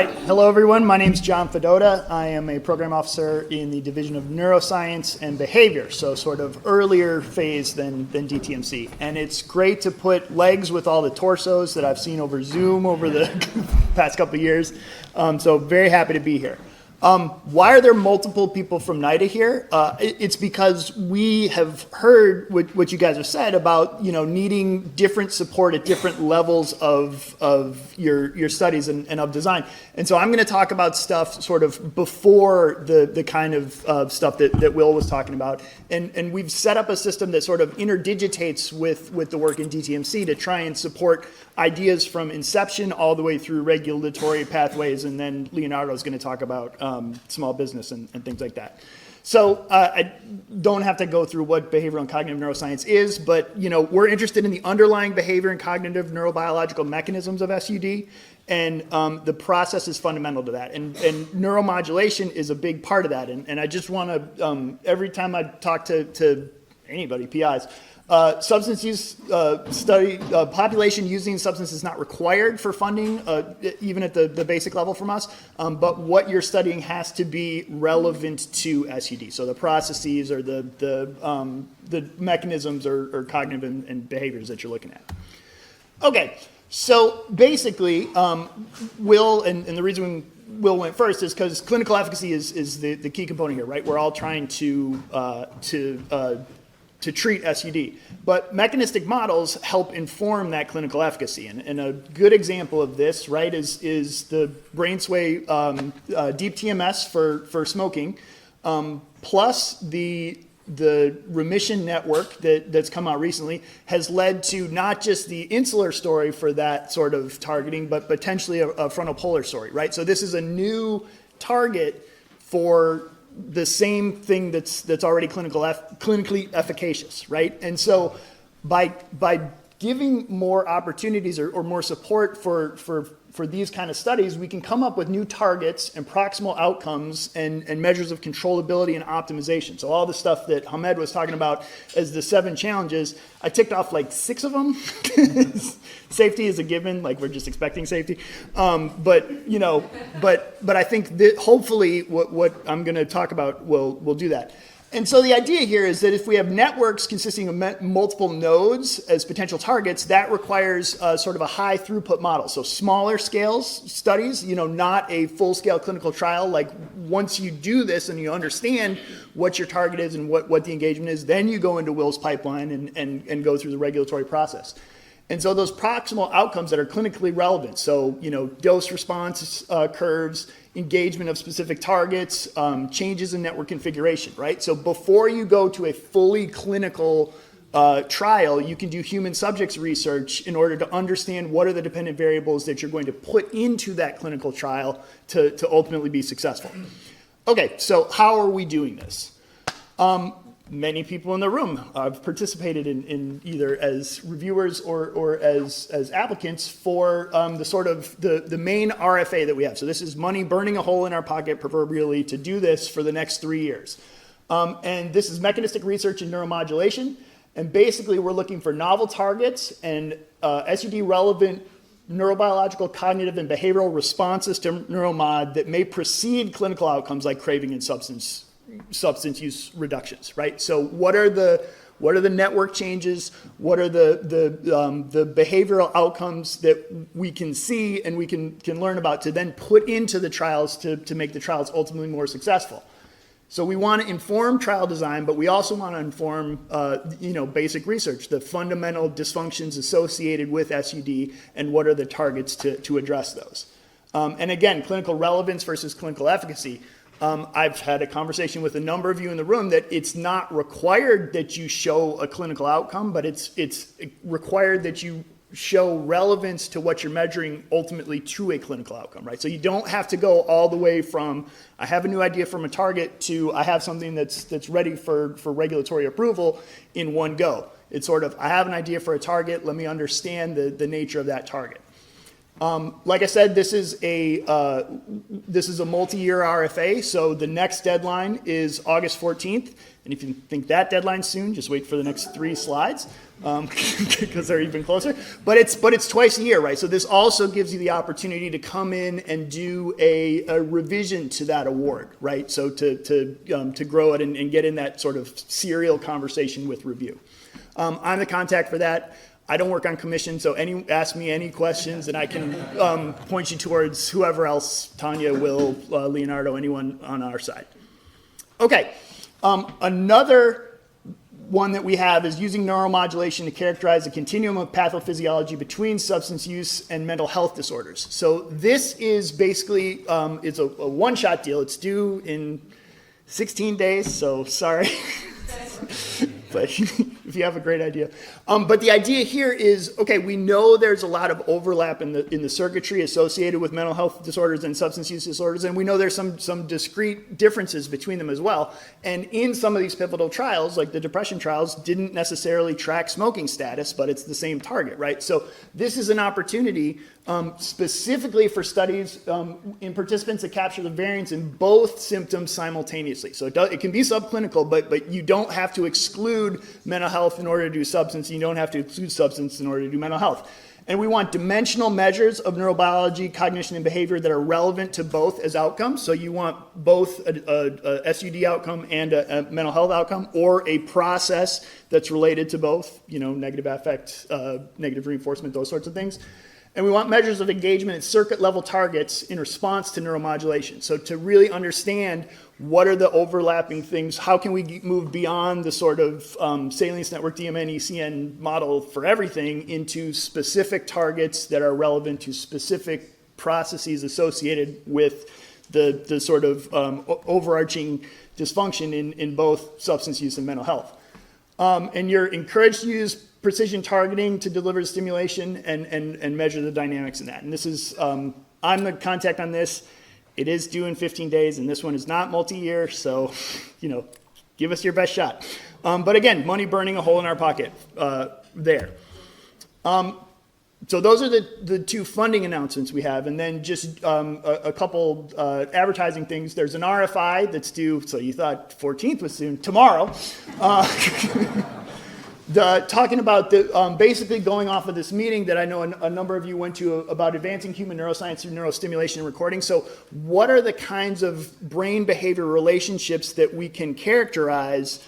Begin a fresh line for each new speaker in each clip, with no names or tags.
right, hello everyone. My name is John Fedota. I am a program officer in the Division of Neuroscience and Behavior, so sort of earlier phase than DTMC. And it's great to put legs with all the torsos that I've seen over Zoom over the past couple of years. So very happy to be here. Why are there multiple people from NIDA here? It's because we have heard what you guys have said about, needing different support at different levels of your studies and of design. And so I'm going to talk about stuff sort of before the kind of stuff that Will was talking about. And we've set up a system that sort of interdigitates with the work in DTMC to try and support ideas from inception all the way through regulatory pathways, and then Leonardo is going to talk about small business and things like that. So I don't have to go through what behavioral and cognitive neuroscience is, but we're interested in the underlying behavior and cognitive neurobiological mechanisms of SUD, and the process is fundamental to that. And neuromodulation is a big part of that. And I just want to, every time I talk to anybody, PIs, substance use study, population using substance is not required for funding, even at the basic level from us, but what you're studying has to be relevant to SUD. So the processes or the mechanisms or cognitive and behaviors that you're looking at. Okay, so basically, Will, and the reason Will went first is because clinical efficacy is the key component here, right? We're all trying to treat SUD. But mechanistic models help inform that clinical efficacy. And a good example of this, right, is the BrainSway deep TMS for smoking, plus the remission network that's come out recently has led to not just the insular story for that sort of targeting, but potentially a frontal polar story, right? So this is a new target for the same thing that's already clinically efficacious, right? And so by giving more opportunities or more support for these kind of studies, we can come up with new targets and proximal outcomes and measures of controllability and optimization. So all the stuff that Hamed was talking about as the 7 challenges, I ticked off like 6 of them. Safety is a given, like we're just expecting safety. But I think that hopefully what I'm going to talk about will do that. And so the idea here is that if we have networks consisting of multiple nodes as potential targets, that requires sort of a high throughput model. So smaller scales studies, not a full scale clinical trial. Like once you do this and you understand what your target is and what the engagement is, then you go into Will's pipeline and go through the regulatory process. And so those proximal outcomes that are clinically relevant, so dose response curves, engagement of specific targets, changes in network configuration, right? So before you go to a fully clinical trial, you can do human subjects research in order to understand what are the dependent variables that you're going to put into that clinical trial to ultimately be successful. Okay, so how are we doing this? Many people in the room have participated in either as reviewers or as applicants for the sort of the main RFA that we have. So this is money burning a hole in our pocket proverbially to do this for the next 3 years. And this is mechanistic research in neuromodulation. And basically we're looking for novel targets and SUD relevant neurobiological, cognitive, and behavioral responses to neuromod that may precede clinical outcomes like craving and substance use reductions, right? So what are the network changes? What are the behavioral outcomes that we can see and we can learn about to then put into the trials to make the trials ultimately more successful? So we want to inform trial design, but we also want to inform basic research, the fundamental dysfunctions associated with SUD and what are the targets to address those. And again, clinical relevance versus clinical efficacy. I've had a conversation with a number of you in the room that it's not required that you show a clinical outcome, but it's required that you show relevance to what you're measuring ultimately to a clinical outcome, right? So you don't have to go all the way from I have a new idea from a target to I have something that's ready for regulatory approval in one go. It's sort of I have an idea for a target, let me understand the nature of that target. Like I said, this is a multi-year RFA, so the next deadline is August 14th. And if you think that deadline's soon, just wait for the next 3 slides, because they're even closer. But it's twice a year, right? So this also gives you the opportunity to come in and do a revision to that award, right? So to grow it and get in that sort of serial conversation with review. I'm the contact for that. I don't work on commission, so ask me any questions, and I can point you towards whoever else, Tanya, Will, Leonardo, anyone on our side. Okay, another one that we have is using neuromodulation to characterize a continuum of pathophysiology between substance use and mental health disorders. So this is basically, it's a one-shot deal. It's due in 16 days, so sorry. But if you have a great idea. But the idea here is, okay, we know there's a lot of overlap in the circuitry associated with mental health disorders and substance use disorders, and we know there's some discrete differences between them as well. And in some of these pivotal trials, like the depression trials, didn't necessarily track smoking status, but it's the same target, right? So this is an opportunity specifically for studies in participants that capture the variance in both symptoms simultaneously. So it can be subclinical, but you don't have to exclude mental health in order to do substance. You don't have to exclude substance in order to do mental health. And we want dimensional measures of neurobiology, cognition, and behavior that are relevant to both as outcomes. So you want both a SUD outcome and a mental health outcome, or a process that's related to both, negative affect, negative reinforcement, those sorts of things. And we want measures of engagement at circuit level targets in response to neuromodulation. So to really understand what are the overlapping things, how can we move beyond the sort of salience network DMN ECN model for everything into specific targets that are relevant to specific processes associated with the sort of overarching dysfunction in both substance use and mental health. And you're encouraged to use precision targeting to deliver stimulation and measure the dynamics in that. And this is, I'm the contact on this. It is due in 15 days, and this one is not multi-year, so, give us your best shot. But again, money burning a hole in our pocket there. So those are the 2 funding announcements we have, and then just a couple advertising things. There's an RFI that's due, so you thought 14th was soon, tomorrow. Talking about basically going off of this meeting that I know a number of you went to about advancing human neuroscience through neurostimulation and recording. So what are the kinds of brain behavior relationships that we can characterize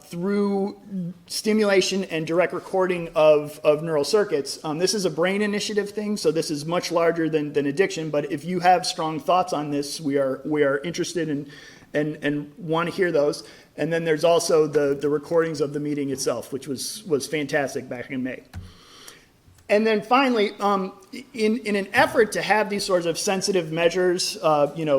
through stimulation and direct recording of neural circuits? This is a brain initiative thing, so this is much larger than addiction, but if you have strong thoughts on this, we are interested and want to hear those. And then there's also the recordings of the meeting itself, which was fantastic back in May. And then finally, in an effort to have these sorts of sensitive measures,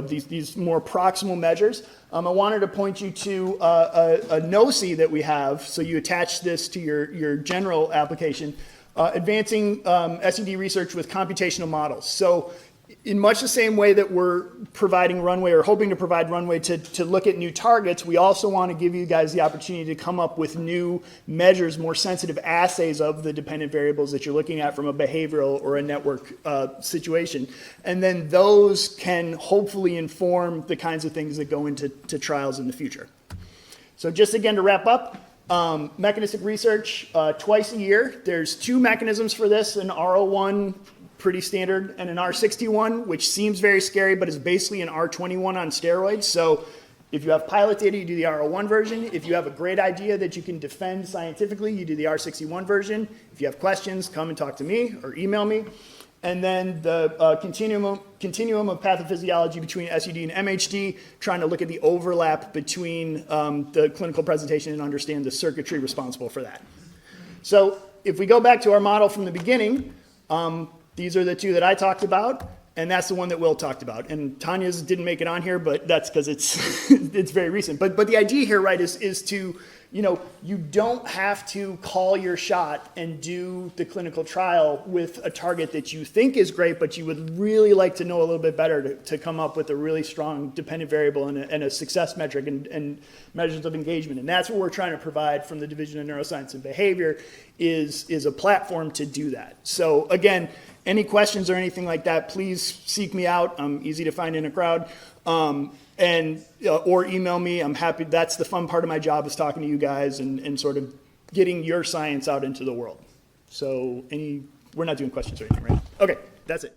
these more proximal measures, I wanted to point you to a NOCI that we have. So you attach this to your general application, advancing SED research with computational models. So in much the same way that we're providing runway or hoping to provide runway to look at new targets, we also want to give you guys the opportunity to come up with new measures, more sensitive assays of the dependent variables that you're looking at from a behavioral or a network situation. And then those can hopefully inform the kinds of things that go into trials in the future. So just again to wrap up, mechanistic research twice a year. There's 2 mechanisms for this, an R01, pretty standard, and an R61, which seems very scary, but is basically an R21 on steroids. So if you have pilot data, you do the R01 version. If you have a great idea that you can defend scientifically, you do the R61 version. If you have questions, come and talk to me or email me. And then the continuum of pathophysiology between SUD and MHD, trying to look at the overlap between the clinical presentation and understand the circuitry responsible for that. So if we go back to our model from the beginning, these are the 2 that I talked about, and that's the one that Will talked about. And Tanya's didn't make it on here, but that's because it's it's very recent. But the idea here, right, is to you don't have to call your shot and do the clinical trial with a target that you think is great, but you would really like to know a little bit better to come up with a really strong dependent variable and a success metric and measures of engagement. And that's what we're trying to provide from the Division of Neuroscience and Behavior is a platform to do that. So again, any questions or anything like that, please seek me out. I'm easy to find in a crowd. Or email me. I'm happy. That's the fun part of my job, is talking to you guys and sort of getting your science out into the world. So we're not doing questions or anything, right? Okay, that's it.